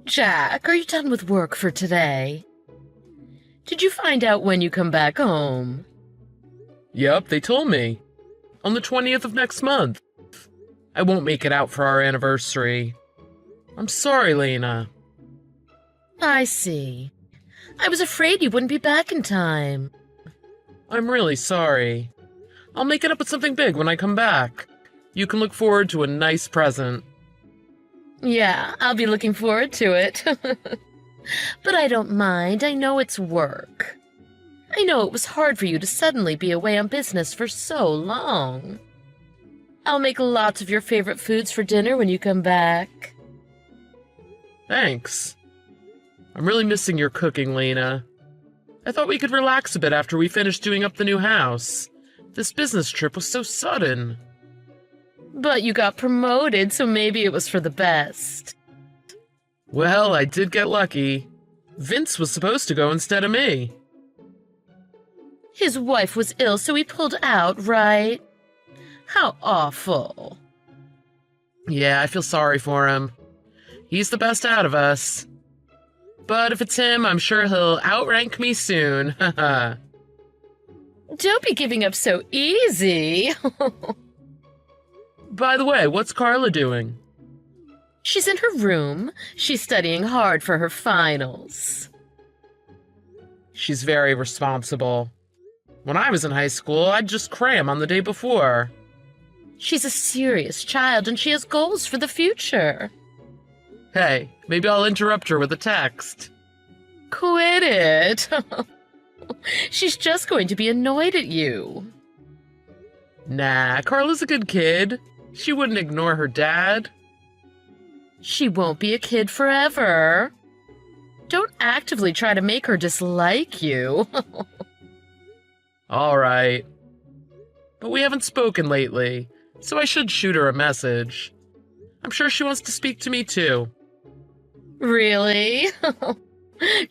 Jack, are you done with work for today? Did you find out when you come back home? Yep, they told me. On the 20th of next month. I won't make it out for our anniversary. I'm sorry, Lena. I see. I was afraid you wouldn't be back in time. I'm really sorry. I'll make it up with something big when I come back. You can look forward to a nice present. Yeah, I'll be looking forward to it. But I don't mind. I know it's work. I know it was hard for you to suddenly be away on business for so long. I'll make lots of your favorite foods for dinner when you come back. Thanks. I'm really missing your cooking, Lena. I thought we could relax a bit after we finished doing up the new house. This business trip was so sudden. But you got promoted, so maybe it was for the best. Well, I did get lucky. Vince was supposed to go instead of me. His wife was ill, so he pulled out, right? How awful. Yeah, I feel sorry for him. He's the best out of us. But if it's him, I'm sure he'll outrank me soon. Haha. Don't be giving up so easy. By the way, what's Carla doing? She's in her room. She's studying hard for her finals. She's very responsible. When I was in high school, I'd just cram on the day before. She's a serious child, and she has goals for the future. Hey, maybe I'll interrupt her with a text. Quit it. She's just going to be annoyed at you. Nah, Carla's a good kid. She wouldn't ignore her dad. She won't be a kid forever. Don't actively try to make her dislike you. All right. But we haven't spoken lately, so I should shoot her a message. I'm sure she wants to speak to me too. Really?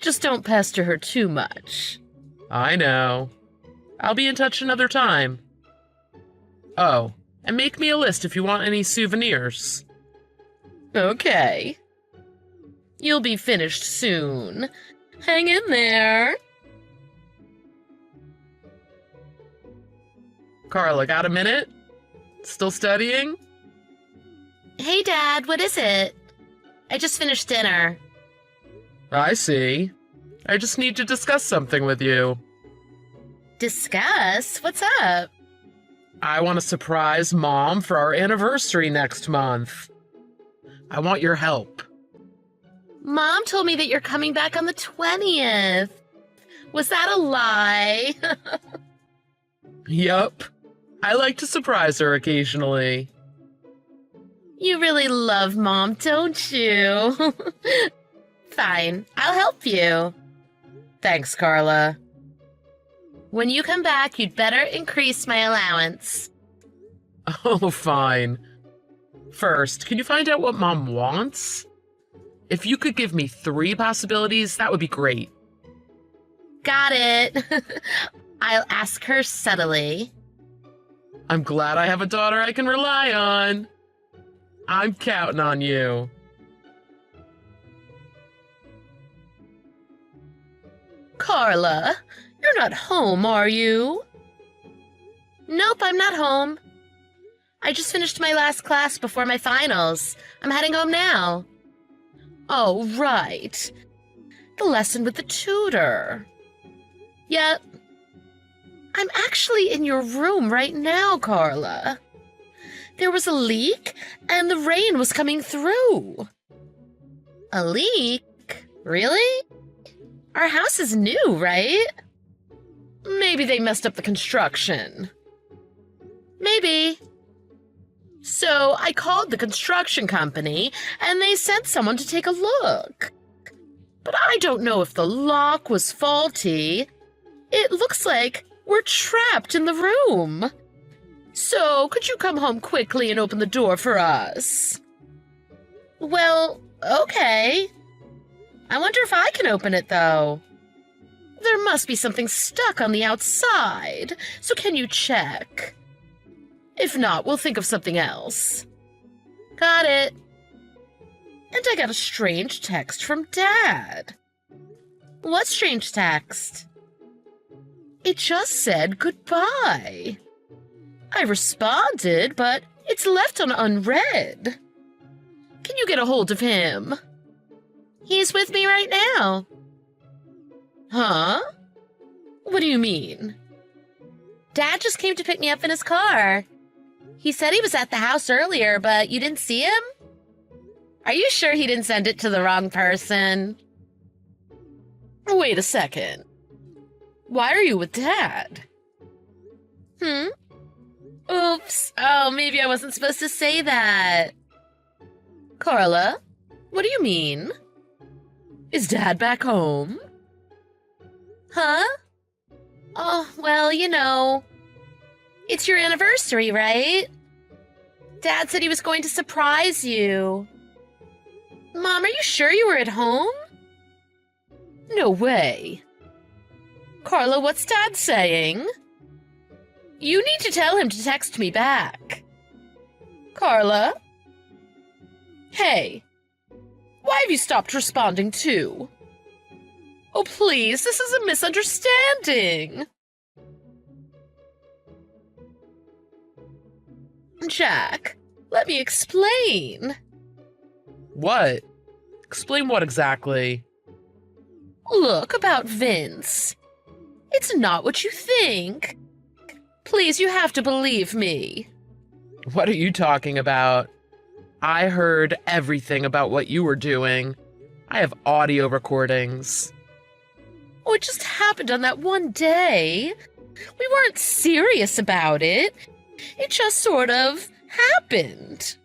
Just don't pester her too much. I know. I'll be in touch another time. Oh, and make me a list if you want any souvenirs. Okay. You'll be finished soon. Hang in there. Carla, got a minute? Still studying? Hey, Dad, what is it? I just finished dinner. I see. I just need to discuss something with you. Discuss? What's up? I want to surprise Mom for our anniversary next month. I want your help. Mom told me that you're coming back on the 20th. Was that a lie? Yup. I like to surprise her occasionally. You really love Mom, don't you? Fine, I'll help you. Thanks, Carla. When you come back, you'd better increase my allowance. Oh, fine. First, can you find out what Mom wants? If you could give me 3 possibilities, that would be great. Got it. I'll ask her subtly. I'm glad I have a daughter I can rely on. I'm counting on you. Carla, you're not home, are you? Nope, I'm not home. I just finished my last class before my finals. I'm heading home now. Oh, right. The lesson with the tutor. Yep. I'm actually in your room right now, Carla. There was a leak, and the rain was coming through. A leak? Really? Our house is new, right? Maybe they messed up the construction. Maybe. So I called the construction company, and they sent someone to take a look. But I don't know if the lock was faulty. It looks like we're trapped in the room. So could you come home quickly and open the door for us? Well, okay. I wonder if I can open it, though. There must be something stuck on the outside, so can you check? If not, we'll think of something else. Got it. And I got a strange text from Dad. What strange text? It just said goodbye. I responded, but it's left on unread. Can you get a hold of him? He's with me right now. Huh? What do you mean? Dad just came to pick me up in his car. He said he was at the house earlier, but you didn't see him? Are you sure he didn't send it to the wrong person? Wait a second. Why are you with Dad? Oops. Oh, maybe I wasn't supposed to say that. Carla, what do you mean? Is Dad back home? Huh? Oh, well, it's your anniversary, right? Dad said he was going to surprise you. Mom, are you sure you were at home? No way. Carla, what's Dad saying? You need to tell him to text me back. Carla? Hey, why have you stopped responding too? Oh, please, this is a misunderstanding. Jack, let me explain. What? Explain what exactly? Look, about Vince. It's not what you think. Please, you have to believe me. What are you talking about? I heard everything about what you were doing. I have audio recordings. Oh, it just happened on that one day. We weren't serious about it. It just sort of happened.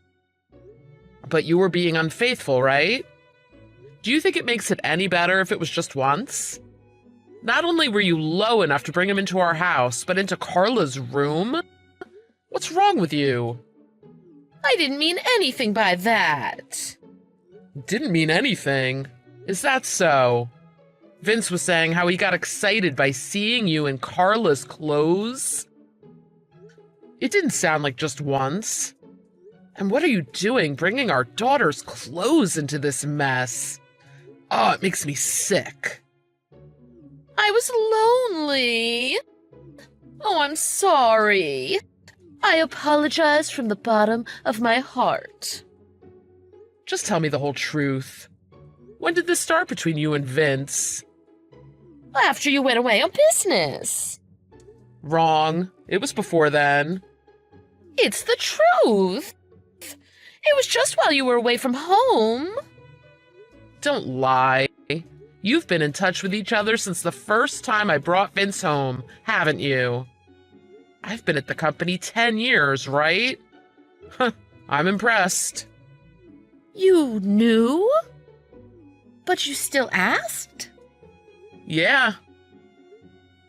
But you were being unfaithful, right? Do you think it makes it any better if it was just once? Not only were you low enough to bring him into our house, but into Carla's room? What's wrong with you? I didn't mean anything by that. Didn't mean anything? Is that so? Vince was saying how he got excited by seeing you in Carla's clothes. It didn't sound like just once. And what are you doing bringing our daughter's clothes into this mess? Oh, it makes me sick. I was lonely. Oh, I'm sorry. I apologize from the bottom of my heart. Just tell me the whole truth. When did this start between you and Vince? After you went away on business. Wrong. It was before then. It's the truth. It was just while you were away from home. Don't lie. You've been in touch with each other since the first time I brought Vince home, haven't you? I've been at the company 10 years, right? Huh, I'm impressed. You knew? But you still asked? Yeah.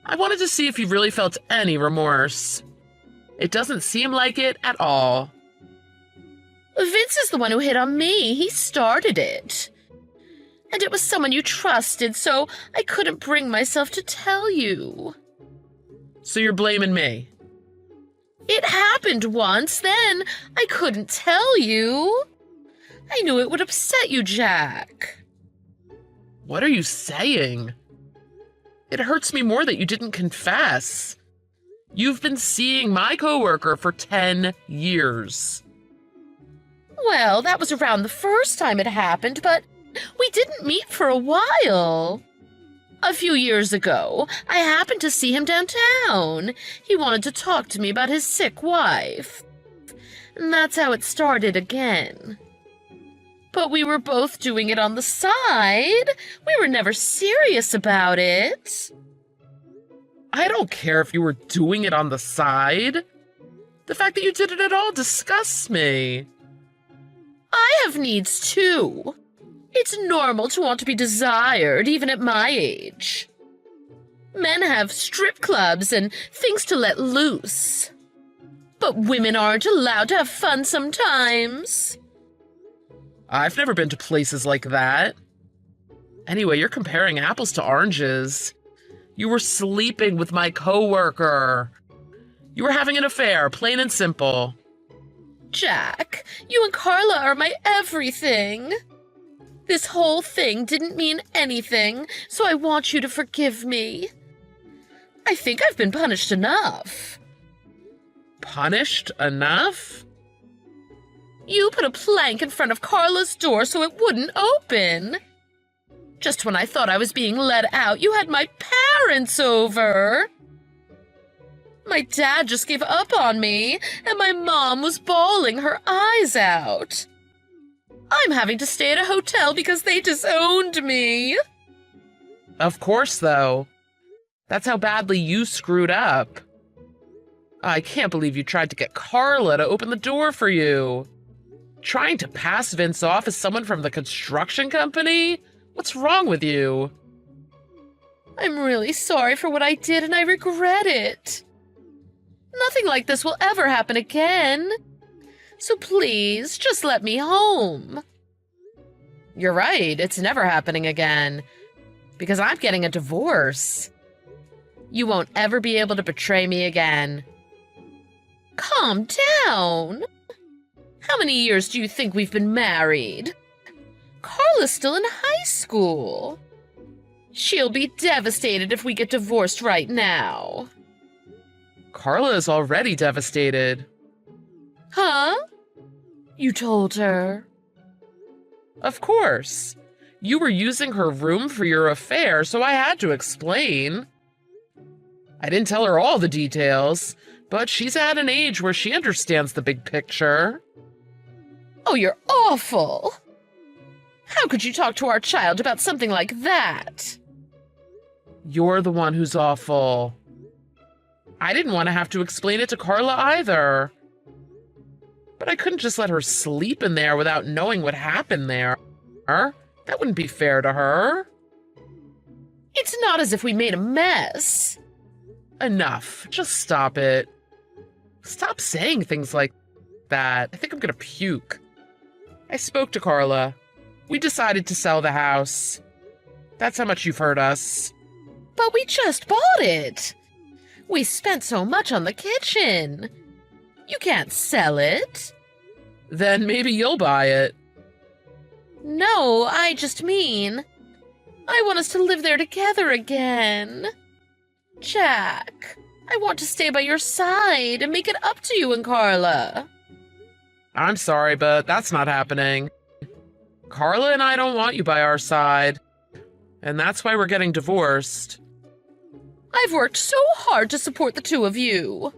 I wanted to see if you really felt any remorse. It doesn't seem like it at all. Vince is the one who hit on me. He started it. And it was someone you trusted, so I couldn't bring myself to tell you. So you're blaming me? It happened once, then I couldn't tell you. I knew it would upset you, Jack. What are you saying? It hurts me more that you didn't confess. You've been seeing my coworker for 10 years. Well, that was around the first time it happened, but we didn't meet for a while. A few years ago, I happened to see him downtown. He wanted to talk to me about his sick wife. And that's how it started again. But we were both doing it on the side. We were never serious about it. I don't care if you were doing it on the side. The fact that you did it at all disgusts me. I have needs too. It's normal to want to be desired, even at my age. Men have strip clubs and things to let loose. But women aren't allowed to have fun sometimes. I've never been to places like that. Anyway, you're comparing apples to oranges. You were sleeping with my coworker. You were having an affair, plain and simple. Jack, you and Carla are my everything. This whole thing didn't mean anything, so I want you to forgive me. I think I've been punished enough. Punished enough? You put a plank in front of Carla's door so it wouldn't open. Just when I thought I was being let out, you had my parents over. My dad just gave up on me, and my mom was bawling her eyes out. I'm having to stay at a hotel because they disowned me. Of course, though. That's how badly you screwed up. I can't believe you tried to get Carla to open the door for you. Trying to pass Vince off as someone from the construction company? What's wrong with you? I'm really sorry for what I did, and I regret it. Nothing like this will ever happen again. So please, just let me home. You're right, it's never happening again. Because I'm getting a divorce. You won't ever be able to betray me again. Calm down. How many years do you think we've been married? Carla's still in high school. She'll be devastated if we get divorced right now. Carla is already devastated. Huh? You told her? Of course. You were using her room for your affair, so I had to explain. I didn't tell her all the details, but she's at an age where she understands the big picture. Oh, you're awful. How could you talk to our child about something like that? You're the one who's awful. I didn't want to have to explain it to Carla either. But I couldn't just let her sleep in there without knowing what happened there. That wouldn't be fair to her. It's not as if we made a mess. Enough. Just stop it. Stop saying things like that. I think I'm gonna puke. I spoke to Carla. We decided to sell the house. That's how much you've hurt us. But we just bought it. We spent so much on the kitchen. You can't sell it. Then maybe you'll buy it. No, I just mean, I want us to live there together again. Jack, I want to stay by your side and make it up to you and Carla. I'm sorry, but that's not happening. Carla and I don't want you by our side. And that's why we're getting divorced. I've worked so hard to support the two of you.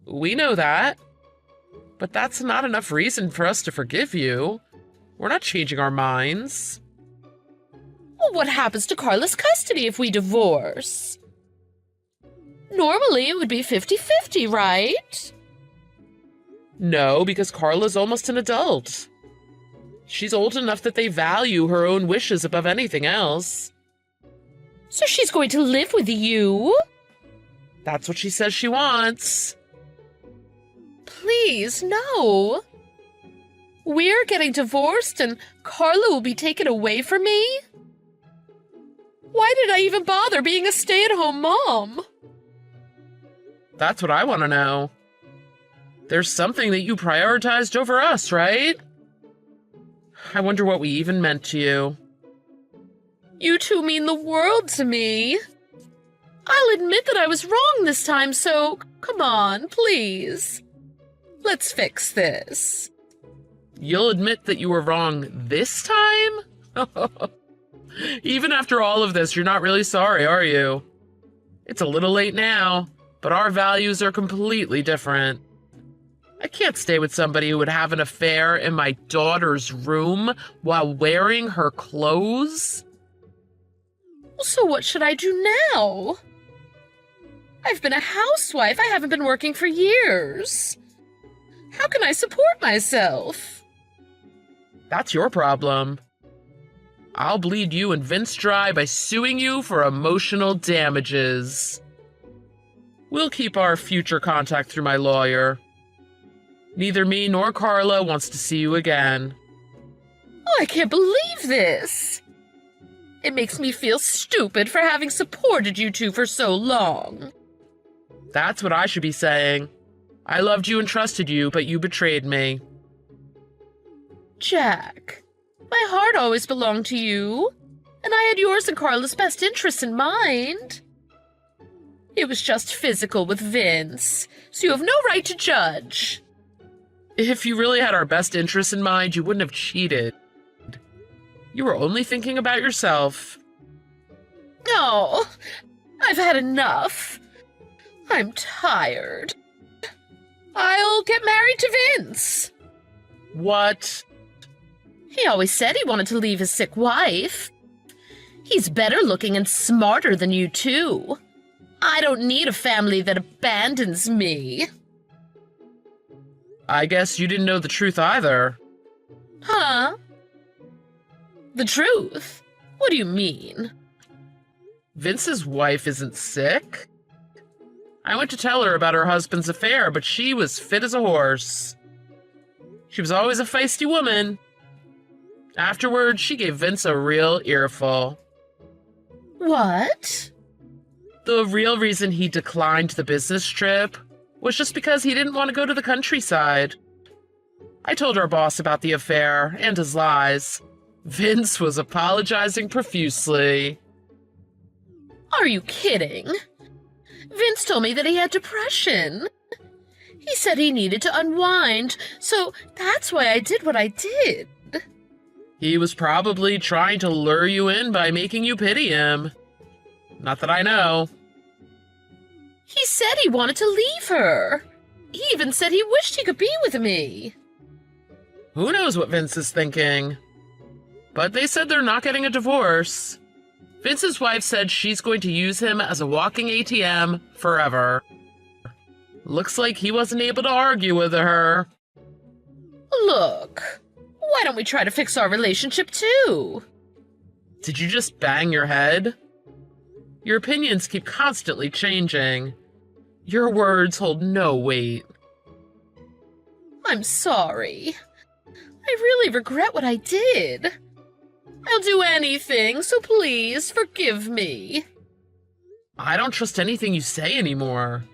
We know that. But that's not enough reason for us to forgive you. We're not changing our minds. Well, what happens to Carla's custody if we divorce? Normally, it would be 50-50, right? No, because Carla's almost an adult. She's old enough that they value her own wishes above anything else. So she's going to live with you? That's what she says she wants. Please, no. We're getting divorced and Carla will be taken away from me? Why did I even bother being a stay-at-home mom? That's what I want to know. There's something that you prioritized over us, right? I wonder what we even meant to you. You two mean the world to me. I'll admit that I was wrong this time, so come on, please. Let's fix this. You'll admit that you were wrong this time? Even after all of this, you're not really sorry, are you? It's a little late now, but our values are completely different. I can't stay with somebody who would have an affair in my daughter's room while wearing her clothes. So what should I do now? I've been a housewife. I haven't been working for years. How can I support myself? That's your problem. I'll bleed you and Vince dry by suing you for emotional damages. We'll keep our future contact through my lawyer. Neither me nor Carla wants to see you again. Oh, I can't believe this. It makes me feel stupid for having supported you two for so long. That's what I should be saying. I loved you and trusted you, but you betrayed me. Jack, My heart always belonged to you, and I had yours and Carla's best interests in mind. It was just physical with Vince, so you have no right to judge. If you really had our best interests in mind, you wouldn't have cheated. You were only thinking about yourself. No, I've had enough. I'm tired. I'll get married to Vince. What? He always said he wanted to leave his sick wife. He's better looking and smarter than you, too. I don't need a family that abandons me. I guess you didn't know the truth either. Huh? The truth? What do you mean? Vince's wife isn't sick. I went to tell her about her husband's affair, but she was fit as a horse. She was always a feisty woman. Afterwards, she gave Vince a real earful. What? The real reason he declined the business trip was just because he didn't want to go to the countryside. I told our boss about the affair and his lies. Vince was apologizing profusely. Are you kidding? Vince told me that he had depression. He said he needed to unwind, so that's why I did what I did. He was probably trying to lure you in by making you pity him. Not that I know. He said he wanted to leave her. He even said he wished he could be with me. Who knows what Vince is thinking? But they said they're not getting a divorce. Vince's wife said she's going to use him as a walking ATM forever. Looks like he wasn't able to argue with her. Look, why don't we try to fix our relationship too? Did you just bang your head? Your opinions keep constantly changing. Your words hold no weight. I'm sorry. I really regret what I did. I'll do anything, so please forgive me. I don't trust anything you say anymore.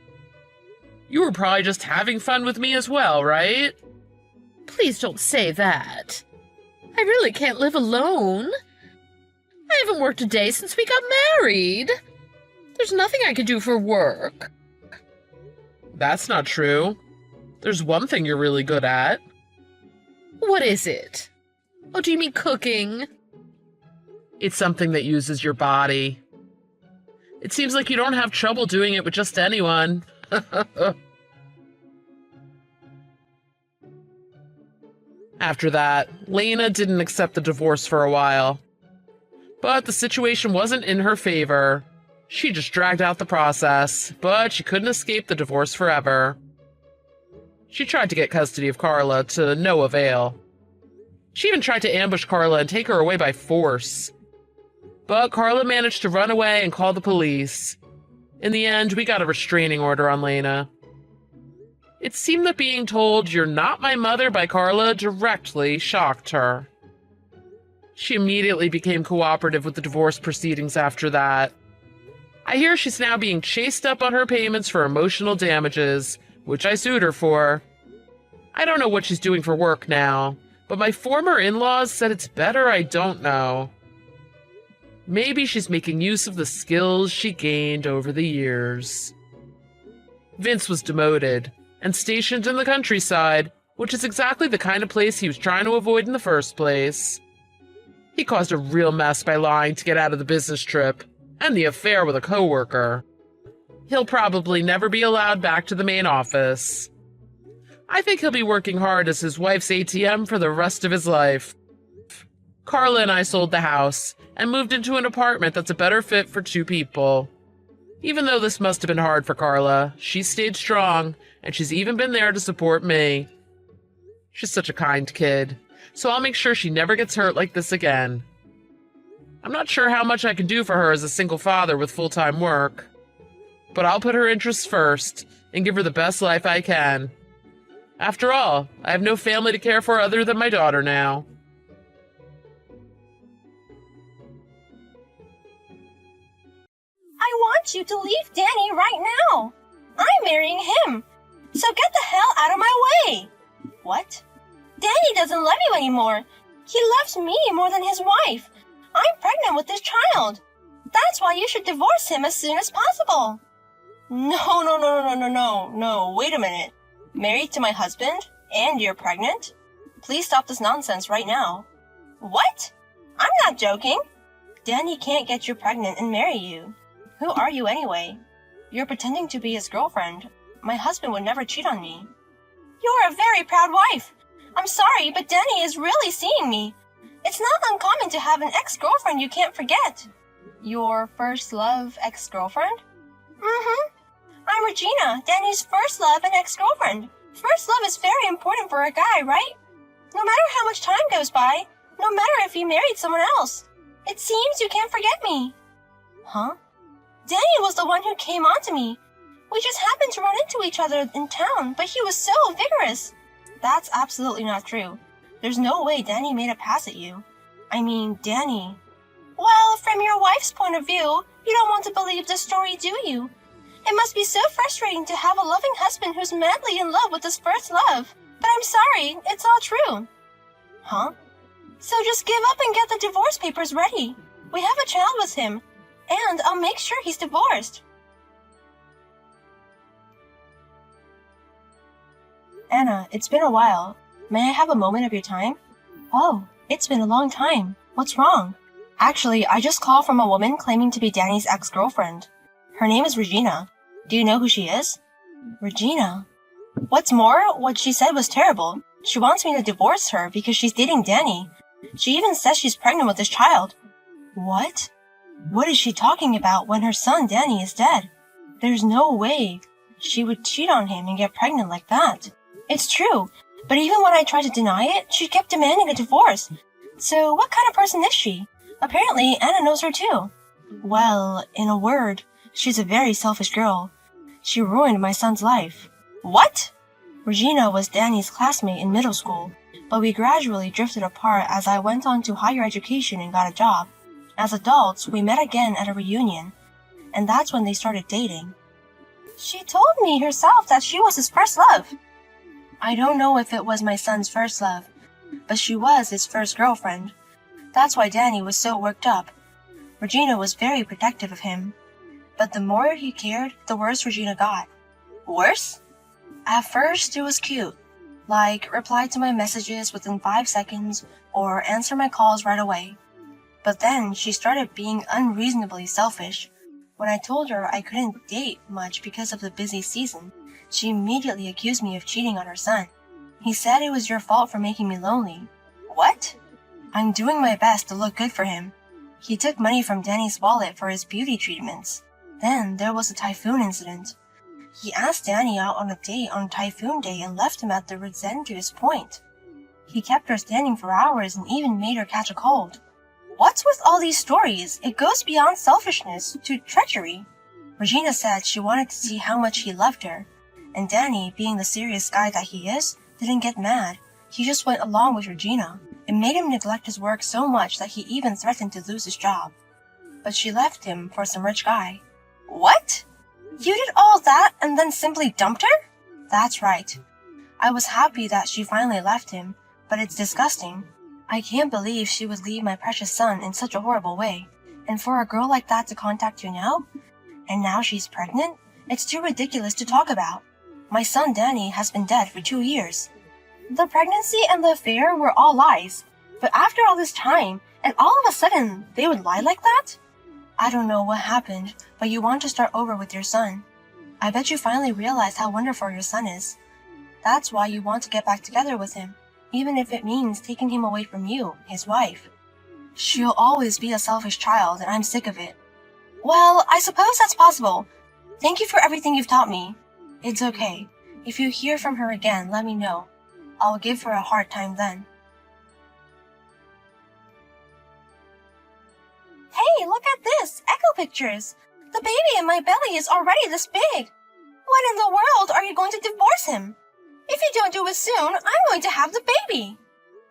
You were probably just having fun with me as well, right? Please don't say that. I really can't live alone. I haven't worked a day since we got married. There's nothing I can do for work. That's not true. There's one thing you're really good at. What is it? Oh, do you mean cooking? It's something that uses your body. It seems like you don't have trouble doing it with just anyone. After that, Lena didn't accept the divorce for a while. But the situation wasn't in her favor. She just dragged out the process, but she couldn't escape the divorce forever. She tried to get custody of Carla to no avail. She even tried to ambush Carla and take her away by force. But Carla managed to run away and call the police. In the end, we got a restraining order on Lena. It seemed that being told, "You're not my mother" by Carla directly shocked her. She immediately became cooperative with the divorce proceedings after that. I hear she's now being chased up on her payments for emotional damages, which I sued her for. I don't know what she's doing for work now, but my former in-laws said it's better I don't know. Maybe she's making use of the skills she gained over the years. Vince was demoted and stationed in the countryside, which is exactly the kind of place he was trying to avoid in the first place. He caused a real mess by lying to get out of the business trip and the affair with a coworker. He'll probably never be allowed back to the main office. I think he'll be working hard as his wife's ATM for the rest of his life. Carla and I sold the house and moved into an apartment that's a better fit for two people. Even though this must have been hard for Carla, she stayed strong, and she's even been there to support me. She's such a kind kid, so I'll make sure she never gets hurt like this again. I'm not sure how much I can do for her as a single father with full-time work, but I'll put her interests first and give her the best life I can. After all, I have no family to care for other than my daughter now. I want you to leave Danny right now. I'm marrying him. So get the hell out of my way. What? Danny doesn't love you anymore. He loves me more than his wife. I'm pregnant with this child. That's why you should divorce him as soon as possible. No, wait a minute. Married to my husband? And you're pregnant? Please stop this nonsense right now. What? I'm not joking. Danny can't get you pregnant and marry you. Who are you anyway? You're pretending to be his girlfriend. My husband would never cheat on me. You're a very proud wife. I'm sorry, but Danny is really seeing me. It's not uncommon to have an ex-girlfriend you can't forget. Your first love ex-girlfriend? Mm-hmm. I'm Regina, Danny's first love and ex-girlfriend. First love is very important for a guy, right? No matter how much time goes by, no matter if he married someone else. It seems you can't forget me. Huh? Danny was the one who came on to me. We just happened to run into each other in town, but he was so vigorous. That's absolutely not true. There's no way Danny made a pass at you. I mean, Danny. Well, from your wife's point of view, you don't want to believe this story, do you? It must be so frustrating to have a loving husband who's madly in love with his first love. But I'm sorry, it's all true. Huh? So just give up and get the divorce papers ready. We have a child with him, and I'll make sure he's divorced. Anna, it's been a while. May I have a moment of your time? Oh, it's been a long time. What's wrong? Actually, I just called from a woman claiming to be Danny's ex-girlfriend. Her name is Regina. Do you know who she is? Regina. What's more, what she said was terrible. She wants me to divorce her because she's dating Danny. She even says she's pregnant with this child. What? What is she talking about when her son Danny is dead? There's no way she would cheat on him and get pregnant like that. It's true, but even when I tried to deny it, she kept demanding a divorce. So what kind of person is she? Apparently, Anna knows her too. Well, in a word, she's a very selfish girl. She ruined my son's life. What? Regina was Danny's classmate in middle school, but we gradually drifted apart as I went on to higher education and got a job. As adults, we met again at a reunion, and that's when they started dating. She told me herself that she was his first love. I don't know if it was my son's first love, but she was his first girlfriend. That's why Danny was so worked up. Regina was very protective of him, but the more he cared, the worse Regina got. Worse? At first, it was cute, like reply to my messages within 5 seconds or answer my calls right away. But then she started being unreasonably selfish. When I told her I couldn't date much because of the busy season, she immediately accused me of cheating on her son. He said it was your fault for making me lonely. What? I'm doing my best to look good for him. He took money from Danny's wallet for his beauty treatments. Then there was a typhoon incident. He asked Danny out on a date on Typhoon Day and left him at the Resendiz Point. He kept her standing for hours and even made her catch a cold. What's with all these stories? It goes beyond selfishness to treachery. Regina said she wanted to see how much he loved her, and Danny, being the serious guy that he is, didn't get mad. He just went along with Regina. It made him neglect his work so much that he even threatened to lose his job. But she left him for some rich guy. What? You did all that and then simply dumped her? That's right. I was happy that she finally left him, but it's disgusting. I can't believe she would leave my precious son in such a horrible way. And for a girl like that to contact you now? And now she's pregnant? It's too ridiculous to talk about. My son Danny has been dead for 2 years. The pregnancy and the affair were all lies. But after all this time, and all of a sudden, they would lie like that? I don't know what happened, but you want to start over with your son. I bet you finally realize how wonderful your son is. That's why you want to get back together with him, even if it means taking him away from you, his wife. She'll always be a selfish child, and I'm sick of it. Well, I suppose that's possible. Thank you for everything you've taught me. It's okay. If you hear from her again, let me know. I'll give her a hard time then. Hey, look at this! Echo pictures! The baby in my belly is already this big! When in the world are you going to divorce him? If you don't do it soon, I'm going to have the baby!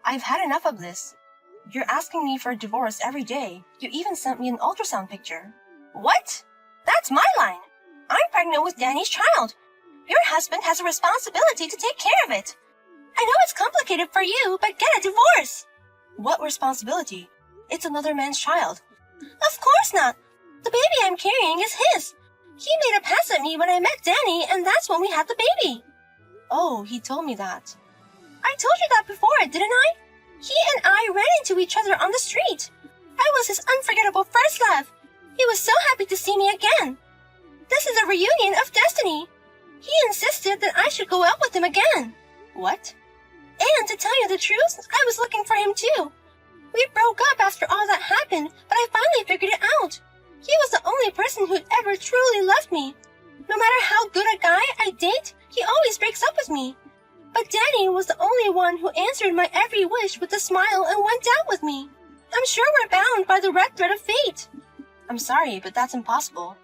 I've had enough of this. You're asking me for a divorce every day. You even sent me an ultrasound picture. What? That's my line! I'm pregnant with Danny's child. Your husband has a responsibility to take care of it. I know it's complicated for you, but get a divorce! What responsibility? It's another man's child. Of course not! The baby I'm carrying is his! He made a pass at me when I met Danny, and that's when we had the baby. Oh, he told me that. I told you that before, didn't I? He and I ran into each other on the street. I was his unforgettable first love. He was so happy to see me again. This is a reunion of destiny. He insisted that I should go out with him again. What? And to tell you the truth, I was looking for him too. We broke up after all that happened, but I finally figured it out. He was the only person who'd ever truly loved me. No matter how good a guy I date, he always breaks up with me. But Danny was the only one who answered my every wish with a smile and went out with me. I'm sure we're bound by the red thread of fate. I'm sorry, but that's impossible.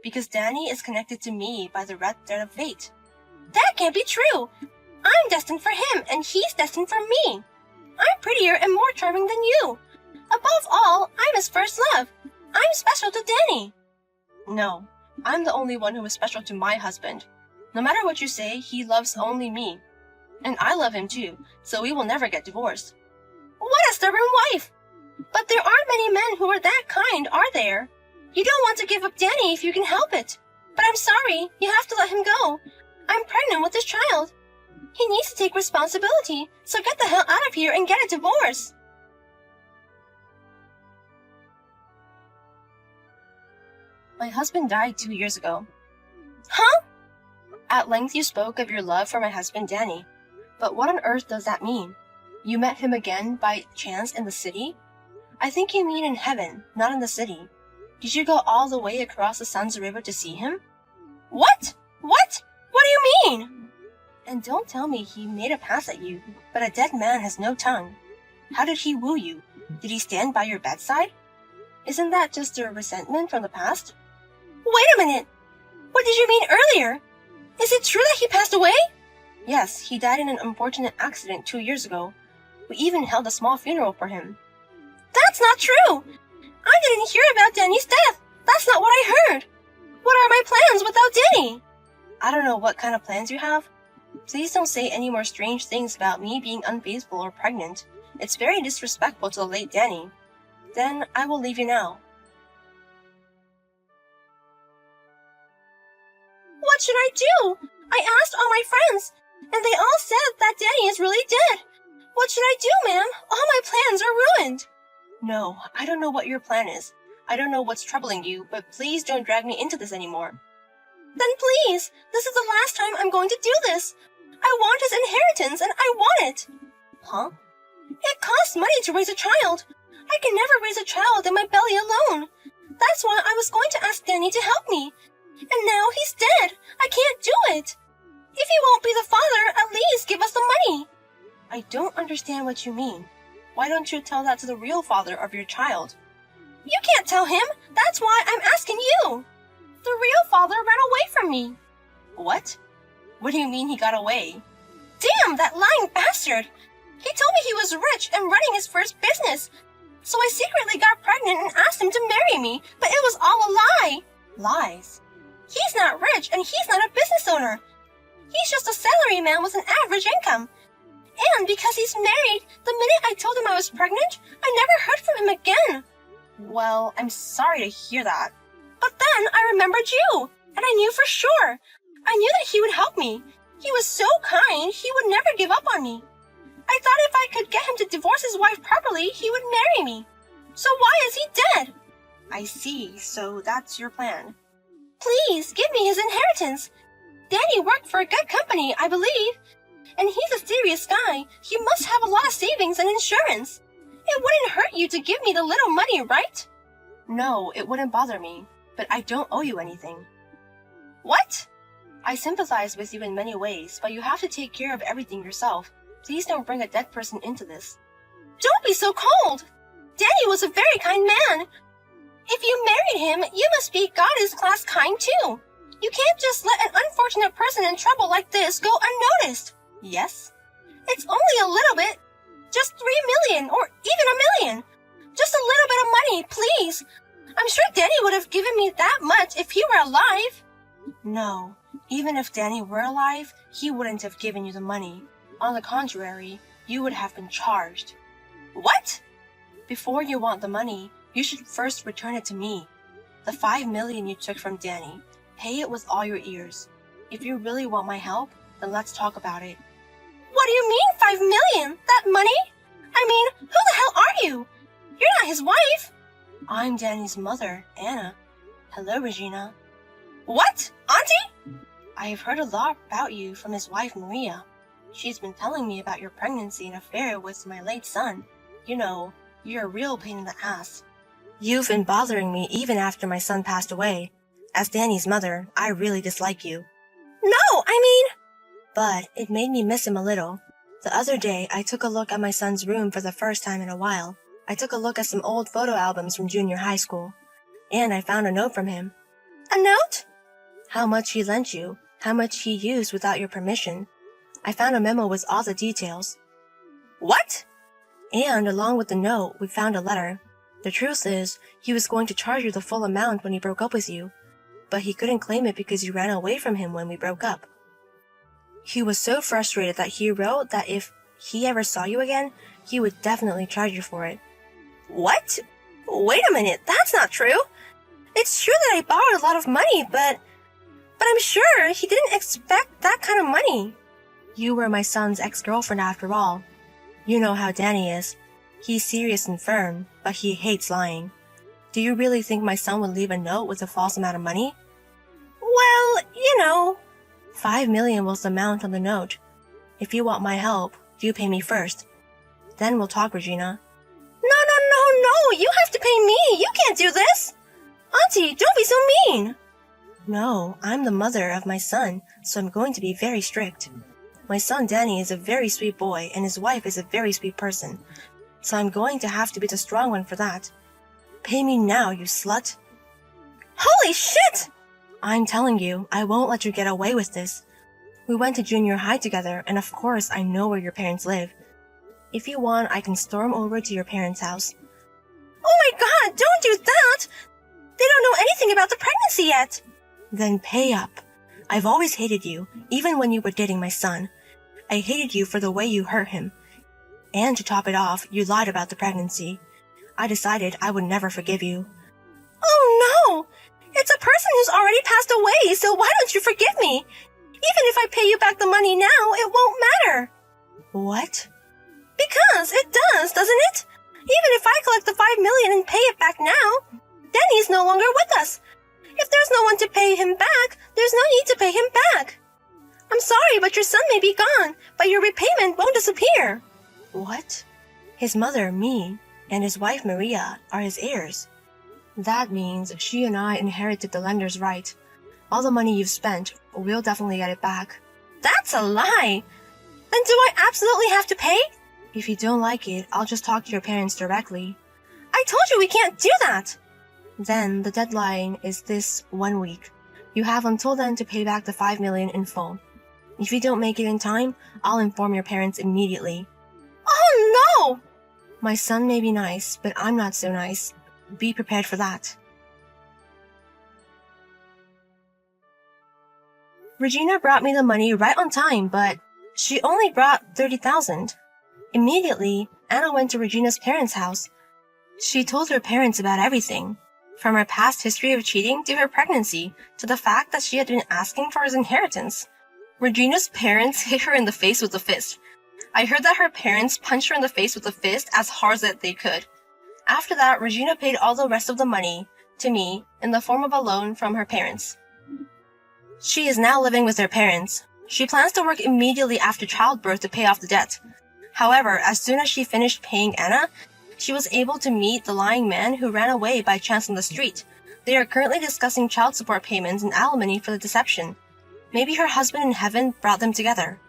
Because Danny is connected to me by the red thread of fate. That can't be true. I'm destined for him, and he's destined for me. I'm prettier and more charming than you. Above all, I'm his first love. I'm special to Danny. No, I'm the only one who is special to my husband. No matter what you say, he loves only me. And I love him too, so we will never get divorced. What a stubborn wife! But there aren't many men who are that kind, are there? You don't want to give up Danny if you can help it. But I'm sorry, you have to let him go. I'm pregnant with this child. He needs to take responsibility, so get the hell out of here and get a divorce. My husband died 2 years ago. Huh? At length you spoke of your love for my husband Danny. But what on earth does that mean? You met him again by chance in the city? I think you mean in heaven, not in the city. Did you go all the way across the Sun's River to see him? What? What? What do you mean? And don't tell me he made a pass at you, but a dead man has no tongue. How did he woo you? Did he stand by your bedside? Isn't that just a resentment from the past? Wait a minute! What did you mean earlier? Is it true that he passed away? Yes, he died in an unfortunate accident 2 years ago. We even held a small funeral for him. That's not true! I didn't hear about Danny's death! That's not what I heard! What are my plans without Danny? I don't know what kind of plans you have. Please don't say any more strange things about me being unfaithful or pregnant. It's very disrespectful to the late Danny. Then I will leave you now. What should I do? I asked all my friends, and they all said that Danny is really dead. What should I do, ma'am? All my plans are ruined. No, I don't know what your plan is. I don't know what's troubling you, but please don't drag me into this anymore. Then please, this is the last time I'm going to do this. I want his inheritance, and I want it. Huh? It costs money to raise a child. I can never raise a child in my belly alone. That's why I was going to ask Danny to help me. And now he's dead. I can't do it. If he won't be the father, at least give us the money. I don't understand what you mean. Why don't you tell that to the real father of your child? You can't tell him. That's why I'm asking you. The real father ran away from me. What? What do you mean he got away? Damn, that lying bastard! He told me he was rich and running his first business. So I secretly got pregnant and asked him to marry me, but it was all a lie. Lies? He's not rich and he's not a business owner. He's just a salary man with an average income. And because he's married, the minute I told him I was pregnant, I never heard from him again. Well, I'm sorry to hear that. But then I remembered you, and I knew for sure. I knew that he would help me. He was so kind, he would never give up on me. I thought if I could get him to divorce his wife properly, he would marry me. So why is he dead? I see, so that's your plan. Please, give me his inheritance. Danny worked for a good company, I believe. And he's a serious guy. He must have a lot of savings and insurance. It wouldn't hurt you to give me the little money, right? No, it wouldn't bother me. But I don't owe you anything. What? I sympathize with you in many ways, but you have to take care of everything yourself. Please don't bring a dead person into this. Don't be so cold! Danny was a very kind man. If you married him, you must be goddess-class kind too. You can't just let an unfortunate person in trouble like this go unnoticed. Yes? It's only a little bit. Just 3 million, or even a million. Just a little bit of money, please. I'm sure Danny would have given me that much if he were alive. No, even if Danny were alive, he wouldn't have given you the money. On the contrary, you would have been charged. What? Before you want the money, you should first return it to me. The 5 million you took from Danny, pay it with all your ears. If you really want my help, then let's talk about it. What do you mean 5 million? That money? I mean, who the hell are you? You're not his wife. I'm Danny's mother, Anna. Hello, Regina. What? Auntie? I've heard a lot about you from his wife, Maria. She's been telling me about your pregnancy and affair with my late son. You know, you're a real pain in the ass. You've been bothering me even after my son passed away. As Danny's mother, I really dislike you. No, I mean... But it made me miss him a little. The other day, I took a look at my son's room for the first time in a while. I took a look at some old photo albums from junior high school. And I found a note from him. A note? How much he lent you, how much he used without your permission. I found a memo with all the details. What? And along with the note, we found a letter. The truth is, he was going to charge you the full amount when he broke up with you. But he couldn't claim it because you ran away from him when we broke up. He was so frustrated that he wrote that if he ever saw you again, he would definitely charge you for it. What? Wait a minute, that's not true. It's true that I borrowed a lot of money, but I'm sure he didn't expect that kind of money. You were my son's ex-girlfriend after all. You know how Danny is. He's serious and firm, but he hates lying. Do you really think my son would leave a note with a false amount of money? Well, you know... 5 million was the amount on the note. If you want my help, you pay me first. Then we'll talk, Regina. No, you have to pay me! You can't do this! Auntie, don't be so mean! No, I'm the mother of my son, so I'm going to be very strict. My son Danny is a very sweet boy, and his wife is a very sweet person. So I'm going to have to be the strong one for that. Pay me now, you slut! Holy shit! I'm telling you, I won't let you get away with this. We went to junior high together, and of course I know where your parents live. If you want, I can storm over to your parents' house. Oh my god, don't do that! They don't know anything about the pregnancy yet! Then pay up. I've always hated you, even when you were dating my son. I hated you for the way you hurt him. And to top it off, you lied about the pregnancy. I decided I would never forgive you. Oh no! It's a person who's already passed away, so why don't you forgive me? Even if I pay you back the money now, it won't matter. What? Because it does, doesn't it? Even if I collect the 5 million and pay it back now, Danny's no longer with us. If there's no one to pay him back, there's no need to pay him back. I'm sorry, but your son may be gone, but your repayment won't disappear. What? His mother, me, and his wife, Maria, are his heirs. That means she and I inherited the lender's right. All the money you've spent, we'll definitely get it back. That's a lie! Then do I absolutely have to pay? If you don't like it, I'll just talk to your parents directly. I told you we can't do that! Then the deadline is this 1 week. You have until then to pay back the 5 million in full. If you don't make it in time, I'll inform your parents immediately. Oh no! My son may be nice, but I'm not so nice. Be prepared for that. Regina brought me the money right on time, but she only brought 30,000. Immediately, Anna went to Regina's parents' house. She told her parents about everything, from her past history of cheating to her pregnancy, to the fact that she had been asking for his inheritance. Regina's parents hit her in the face with a fist. I heard that her parents punched her in the face with a fist as hard as they could. After that, Regina paid all the rest of the money to me in the form of a loan from her parents. She is now living with her parents. She plans to work immediately after childbirth to pay off the debt. However, as soon as she finished paying Anna, she was able to meet the lying man who ran away by chance on the street. They are currently discussing child support payments and alimony for the deception. Maybe her husband in heaven brought them together.